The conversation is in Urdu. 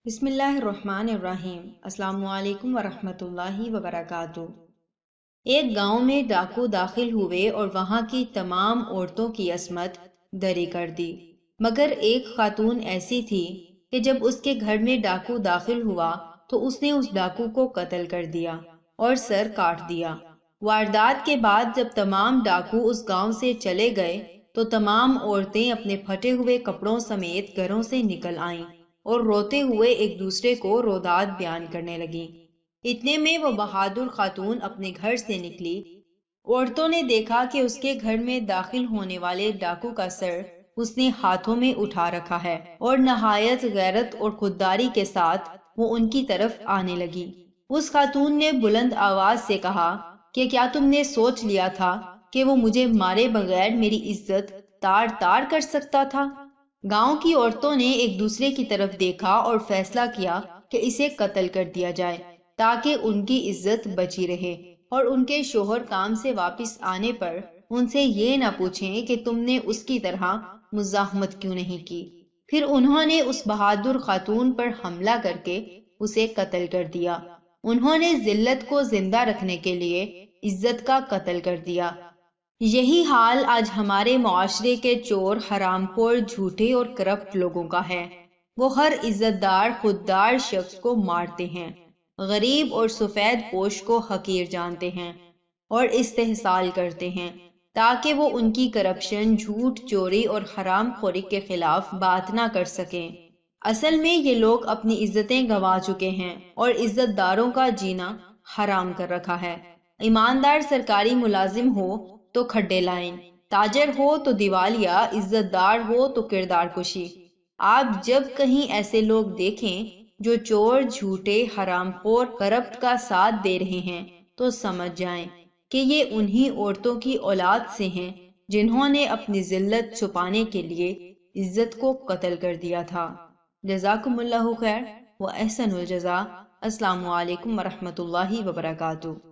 بسم اللہ الرحمن الرحیم۔ السلام علیکم ورحمۃ اللہ وبرکاتہ۔ ایک گاؤں میں ڈاکو داخل ہوئے اور وہاں کی تمام عورتوں کی عصمت دری کر دی، مگر ایک خاتون ایسی تھی کہ جب اس کے گھر میں ڈاکو داخل ہوا تو اس نے اس ڈاکو کو قتل کر دیا اور سر کاٹ دیا۔ واردات کے بعد جب تمام ڈاکو اس گاؤں سے چلے گئے تو تمام عورتیں اپنے پھٹے ہوئے کپڑوں سمیت گھروں سے نکل آئیں اور روتے ہوئے ایک دوسرے کو روداد بیان کرنے لگیں۔ اتنے میں وہ بہادر خاتون اپنے گھر سے نکلی۔ عورتوں نے دیکھا کہ اس کے گھر میں داخل ہونے والے ڈاکو کا سر اس نے ہاتھوں میں اٹھا رکھا ہے اور نہایت غیرت اور خودداری کے ساتھ وہ ان کی طرف آنے لگی۔ اس خاتون نے بلند آواز سے کہا کہ کیا تم نے سوچ لیا تھا کہ وہ مجھے مارے بغیر میری عزت تار تار کر سکتا تھا؟ گاؤں کی عورتوں نے ایک دوسرے کی طرف دیکھا اور فیصلہ کیا کہ اسے قتل کر دیا جائے تاکہ ان کی عزت بچی رہے اور ان کے شوہر کام سے واپس آنے پر ان سے یہ نہ پوچھیں کہ تم نے اس کی طرح مزاحمت کیوں نہیں کی۔ پھر انہوں نے اس بہادر خاتون پر حملہ کر کے اسے قتل کر دیا۔ انہوں نے ذلت کو زندہ رکھنے کے لیے عزت کا قتل کر دیا۔ یہی حال آج ہمارے معاشرے کے چور، حرام خور، جھوٹے اور کرپٹ لوگوں کا ہے۔ وہ ہر عزت دار، خوددار شخص کو مارتے ہیں، غریب اور سفید پوش کو حقیر جانتے ہیں اور استحصال کرتے ہیں تاکہ وہ ان کی کرپشن، جھوٹ، چوری اور حرام خوری کے خلاف بات نہ کر سکیں۔ اصل میں یہ لوگ اپنی عزتیں گنوا چکے ہیں اور عزت داروں کا جینا حرام کر رکھا ہے۔ ایماندار سرکاری ملازم ہو تو کھڈے لائن، تاجر ہو تو دیوالیہ، عزت دار ہو تو کردار کشی۔ آپ جب کہیں ایسے لوگ دیکھیں جو چور، جھوٹے، حرام خور، کرپٹ کا ساتھ دے رہے ہیں تو سمجھ جائیں کہ یہ انہی عورتوں کی اولاد سے ہیں جنہوں نے اپنی ذلت چھپانے کے لیے عزت کو قتل کر دیا تھا۔ جزاکم اللہ خیر و احسن الجزا۔ السلام علیکم ورحمۃ اللہ وبرکاتہ۔